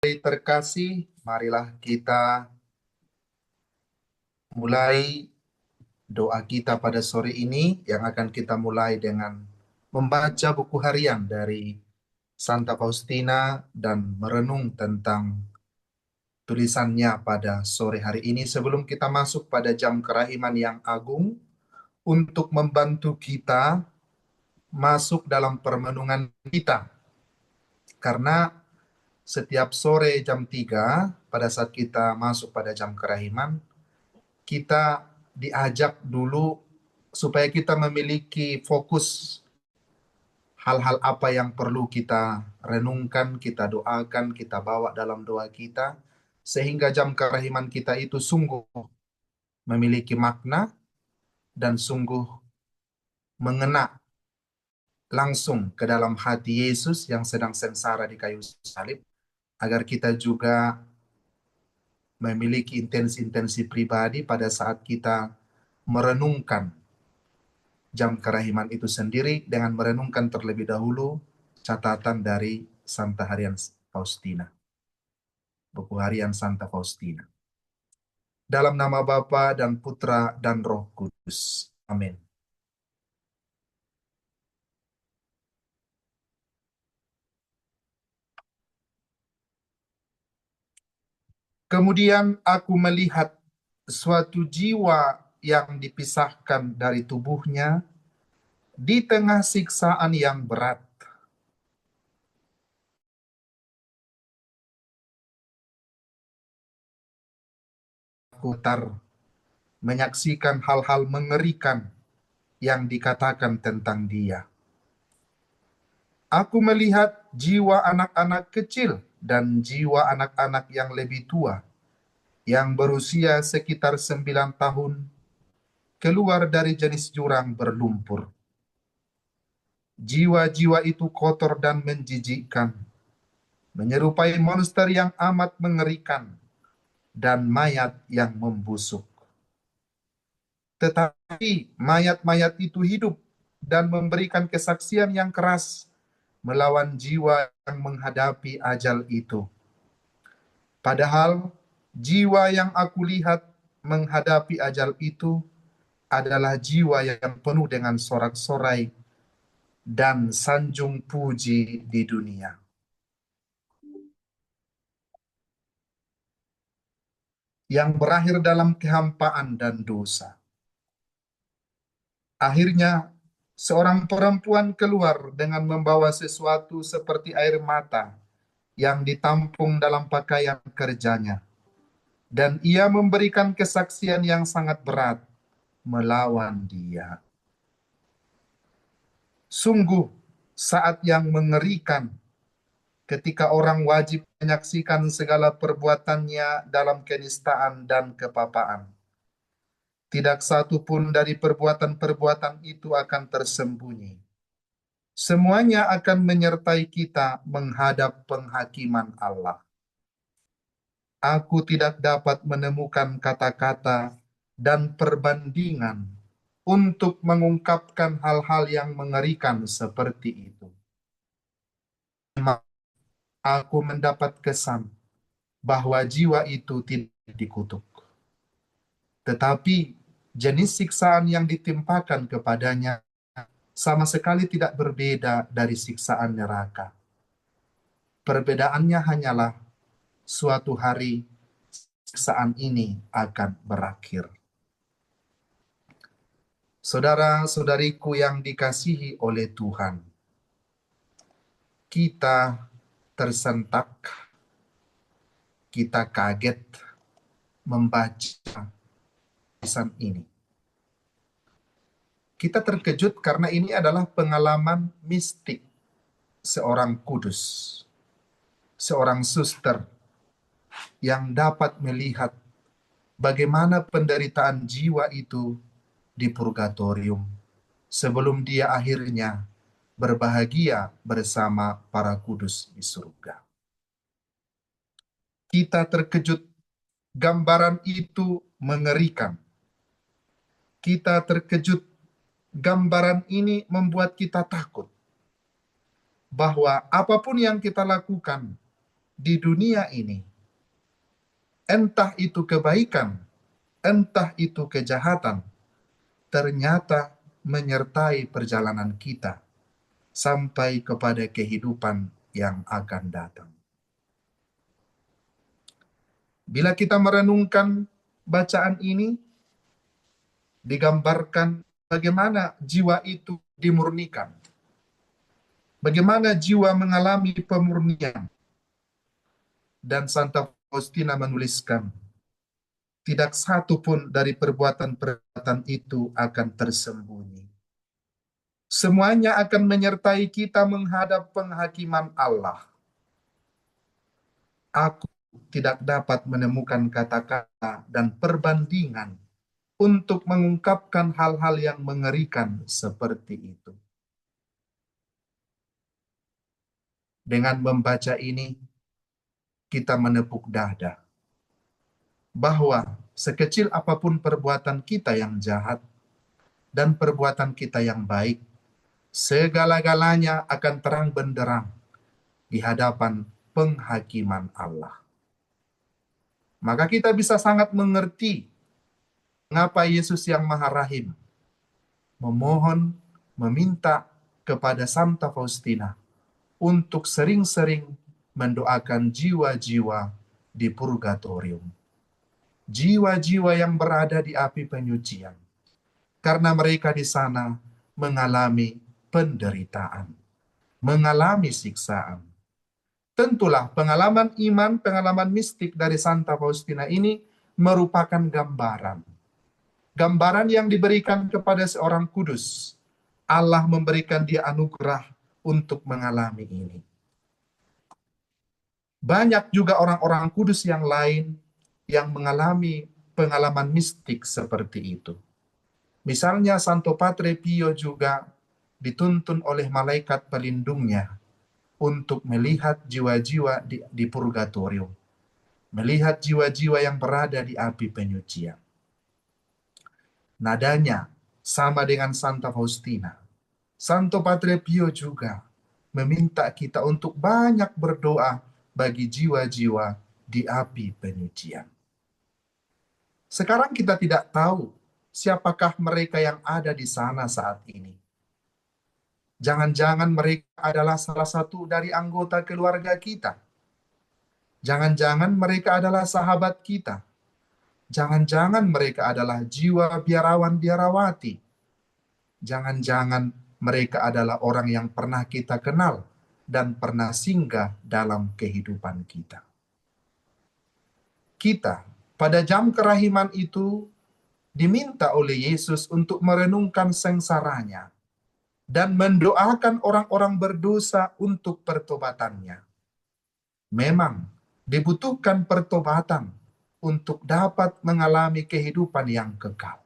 Terkasih, marilah kita mulai doa kita pada sore ini yang akan kita mulai dengan membaca buku harian dari Santa Faustina dan merenung tentang tulisannya pada sore hari ini sebelum kita masuk pada jam kerahiman yang agung untuk membantu kita masuk dalam permenungan kita. Karena setiap sore jam 3 pada saat kita masuk pada jam kerahiman, kita diajak dulu supaya kita memiliki fokus hal-hal apa yang perlu kita renungkan, kita doakan, kita bawa dalam doa kita, sehingga jam kerahiman kita itu sungguh memiliki makna dan sungguh mengena langsung ke dalam hati Yesus yang sedang sengsara di kayu salib, agar kita juga memiliki intensi-intensi pribadi pada saat kita merenungkan jam kerahiman itu sendiri dengan merenungkan terlebih dahulu catatan dari Santa Harian Faustina, buku harian Santa Faustina. Dalam nama Bapa dan Putra dan Roh Kudus. Amin. Kemudian aku melihat suatu jiwa yang dipisahkan dari tubuhnya di tengah siksaan yang berat. Aku menyaksikan hal-hal mengerikan yang dikatakan tentang dia. Aku melihat jiwa anak-anak kecil dan jiwa anak-anak yang lebih tua, yang berusia sekitar 9 tahun, keluar dari jenis jurang berlumpur. Jiwa-jiwa itu kotor dan menjijikkan, menyerupai monster yang amat mengerikan, dan mayat yang membusuk. Tetapi mayat-mayat itu hidup dan memberikan kesaksian yang keras melawan jiwa yang menghadapi ajal itu. Padahal jiwa yang aku lihat menghadapi ajal itu adalah jiwa yang penuh dengan sorak-sorai dan sanjung puji di dunia. Yang berakhir dalam kehampaan dan dosa. Akhirnya, seorang perempuan keluar dengan membawa sesuatu seperti air mata yang ditampung dalam pakaian kerjanya. Dan ia memberikan kesaksian yang sangat berat melawan dia. Sungguh saat yang mengerikan ketika orang wajib menyaksikan segala perbuatannya dalam kenistaan dan kepapaan. Tidak satu pun dari perbuatan-perbuatan itu akan tersembunyi. Semuanya akan menyertai kita menghadap penghakiman Allah. Aku tidak dapat menemukan kata-kata dan perbandingan untuk mengungkapkan hal-hal yang mengerikan seperti itu. Aku mendapat kesan bahwa jiwa itu tidak dikutuk. Tetapi jenis siksaan yang ditimpakan kepadanya sama sekali tidak berbeda dari siksaan neraka. Perbedaannya hanyalah suatu hari siksaan ini akan berakhir. Saudara-saudariku yang dikasihi oleh Tuhan, kita tersentak, kita kaget membaca tulisan ini. Kita terkejut karena ini adalah pengalaman mistik seorang kudus, seorang suster yang dapat melihat bagaimana penderitaan jiwa itu di purgatorium sebelum dia akhirnya berbahagia bersama para kudus di surga. Kita terkejut, gambaran itu mengerikan. Kita terkejut, gambaran ini membuat kita takut bahwa apapun yang kita lakukan di dunia ini, entah itu kebaikan, entah itu kejahatan, ternyata menyertai perjalanan kita sampai kepada kehidupan yang akan datang. Bila kita merenungkan bacaan ini, digambarkan bagaimana jiwa itu dimurnikan, bagaimana jiwa mengalami pemurnian. Dan Santa Faustina menuliskan, tidak satu pun dari perbuatan-perbuatan itu akan tersembunyi. Semuanya akan menyertai kita menghadap penghakiman Allah. Aku tidak dapat menemukan kata-kata dan perbandingan untuk mengungkapkan hal-hal yang mengerikan seperti itu. Dengan membaca ini, kita menepuk dada bahwa sekecil apapun perbuatan kita yang jahat dan perbuatan kita yang baik, segala-galanya akan terang benderang di hadapan penghakiman Allah. Maka kita bisa sangat mengerti mengapa Yesus yang Maha Rahim memohon, meminta kepada Santa Faustina untuk sering-sering mendoakan jiwa-jiwa di purgatorium. Jiwa-jiwa yang berada di api penyucian. Karena mereka di sana mengalami penderitaan, mengalami siksaan. Tentulah pengalaman iman, pengalaman mistik dari Santa Faustina ini merupakan gambaran. Gambaran yang diberikan kepada seorang kudus. Allah memberikan dia anugerah untuk mengalami ini. Banyak juga orang-orang kudus yang lain yang mengalami pengalaman mistik seperti itu. Misalnya Santo Padre Pio juga dituntun oleh malaikat pelindungnya untuk melihat jiwa-jiwa di purgatorium, melihat jiwa-jiwa yang berada di api penyucian. Nadanya sama dengan Santa Faustina. Santo Padre Pio juga meminta kita untuk banyak berdoa bagi jiwa-jiwa di api penyucian. Sekarang kita tidak tahu siapakah mereka yang ada di sana saat ini. Jangan-jangan mereka adalah salah satu dari anggota keluarga kita. Jangan-jangan mereka adalah sahabat kita. Jangan-jangan mereka adalah jiwa biarawan-biarawati. Jangan-jangan mereka adalah orang yang pernah kita kenal dan pernah singgah dalam kehidupan kita. Kita pada jam kerahiman itu diminta oleh Yesus untuk merenungkan sengsaranya dan mendoakan orang-orang berdosa untuk pertobatannya. Memang dibutuhkan pertobatan untuk dapat mengalami kehidupan yang kekal.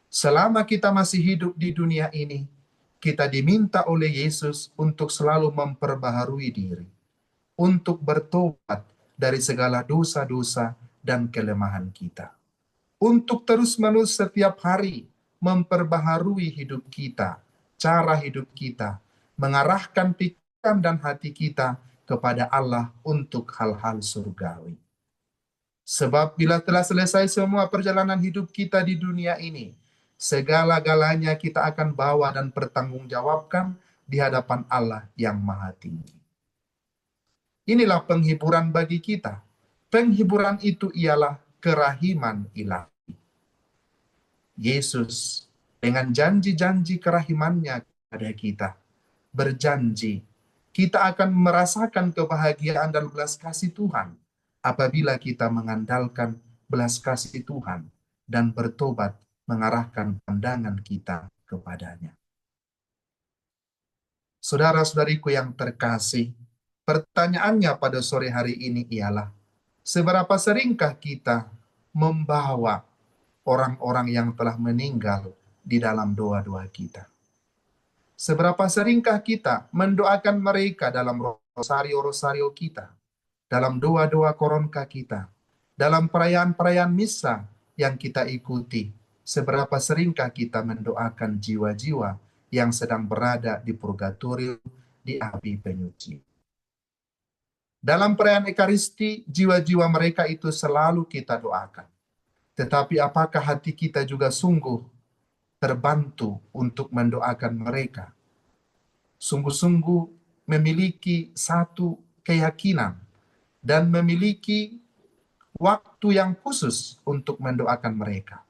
Selama kita masih hidup di dunia ini, kita diminta oleh Yesus untuk selalu memperbaharui diri, untuk bertobat dari segala dosa-dosa dan kelemahan kita. Untuk terus-menerus setiap hari memperbaharui hidup kita, cara hidup kita, mengarahkan pikiran dan hati kita kepada Allah untuk hal-hal surgawi. Sebab bila telah selesai semua perjalanan hidup kita di dunia ini, segala-galanya kita akan bawa dan pertanggungjawabkan di hadapan Allah yang Maha Tinggi. Inilah penghiburan bagi kita. Penghiburan itu ialah kerahiman ilahi. Yesus dengan janji-janji kerahimannya kepada kita berjanji kita akan merasakan kebahagiaan dan belas kasih Tuhan apabila kita mengandalkan belas kasih Tuhan dan bertobat mengarahkan pandangan kita kepadanya. Saudara-saudariku yang terkasih, pertanyaannya pada sore hari ini ialah, seberapa seringkah kita membawa orang-orang yang telah meninggal di dalam doa-doa kita? Seberapa seringkah kita mendoakan mereka dalam rosario-rosario kita, dalam doa-doa koronka kita, dalam perayaan-perayaan misa yang kita ikuti? Seberapa seringkah kita mendoakan jiwa-jiwa yang sedang berada di purgatorium, di api penyuci? Dalam perayaan Ekaristi, jiwa-jiwa mereka itu selalu kita doakan. Tetapi apakah hati kita juga sungguh terbantu untuk mendoakan mereka? Sungguh-sungguh memiliki satu keyakinan dan memiliki waktu yang khusus untuk mendoakan mereka.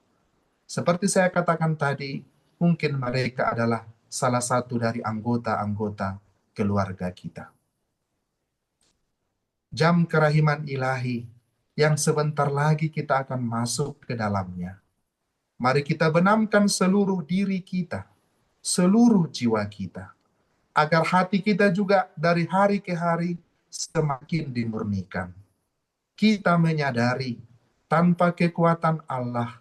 Seperti saya katakan tadi, mungkin mereka adalah salah satu dari anggota-anggota keluarga kita. Jam kerahiman ilahi yang sebentar lagi kita akan masuk ke dalamnya. Mari kita benamkan seluruh diri kita, seluruh jiwa kita, agar hati kita juga dari hari ke hari semakin dimurnikan. Kita menyadari tanpa kekuatan Allah,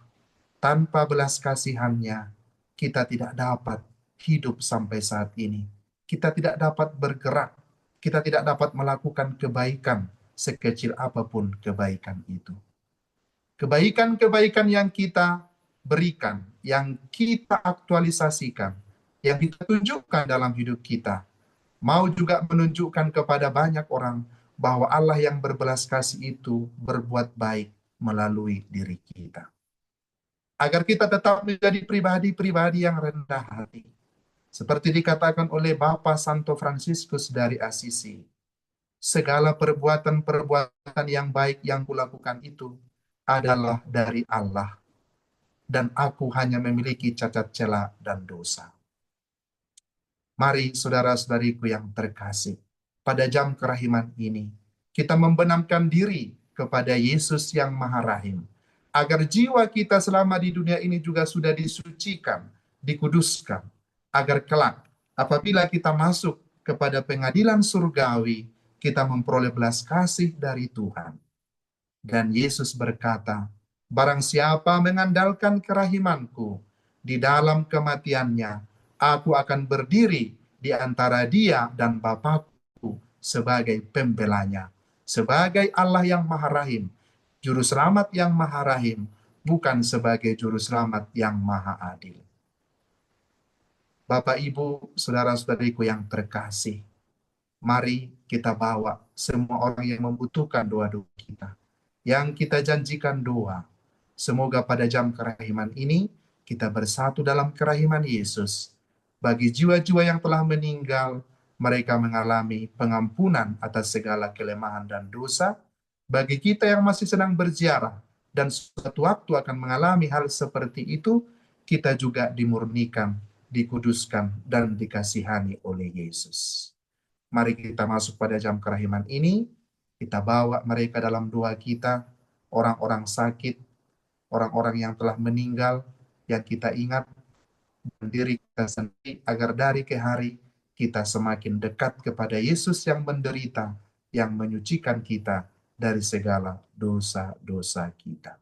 tanpa belas kasihannya, kita tidak dapat hidup sampai saat ini. Kita tidak dapat bergerak, kita tidak dapat melakukan kebaikan sekecil apapun kebaikan itu. Kebaikan-kebaikan yang kita berikan, yang kita aktualisasikan, yang kita tunjukkan dalam hidup kita, mau juga menunjukkan kepada banyak orang bahwa Allah yang berbelas kasih itu berbuat baik melalui diri kita. Agar kita tetap menjadi pribadi-pribadi yang rendah hati. Seperti dikatakan oleh Bapa Santo Fransiskus dari Assisi, segala perbuatan-perbuatan yang baik yang kulakukan itu adalah dari Allah, dan aku hanya memiliki cacat cela dan dosa. Mari saudara-saudariku yang terkasih, pada jam kerahiman ini, kita membenamkan diri kepada Yesus yang Maha Rahim, agar jiwa kita selama di dunia ini juga sudah disucikan, dikuduskan, agar kelak apabila kita masuk kepada pengadilan surgawi, kita memperoleh belas kasih dari Tuhan. Dan Yesus berkata, barang siapa mengandalkan kerahimanku, di dalam kematiannya, aku akan berdiri di antara dia dan Bapakku sebagai pembelanya. Sebagai Allah yang Maha Rahim, Juru Selamat yang Maha Rahim, bukan sebagai Juru Selamat yang Maha Adil. Bapak, Ibu, saudara-saudariku yang terkasih, mari kita bawa semua orang yang membutuhkan doa-doa kita, yang kita janjikan doa. Semoga pada jam kerahiman ini, kita bersatu dalam kerahiman Yesus. Bagi jiwa-jiwa yang telah meninggal, mereka mengalami pengampunan atas segala kelemahan dan dosa. Bagi kita yang masih sedang berziarah, dan suatu waktu akan mengalami hal seperti itu, kita juga dimurnikan, dikuduskan, dan dikasihani oleh Yesus. Mari kita masuk pada jam kerahiman ini, kita bawa mereka dalam doa kita, orang-orang sakit, orang-orang yang telah meninggal, yang kita ingat, dan diri kita sendiri, agar dari ke hari kita semakin dekat kepada Yesus yang menderita, yang menyucikan kita dari segala dosa-dosa kita.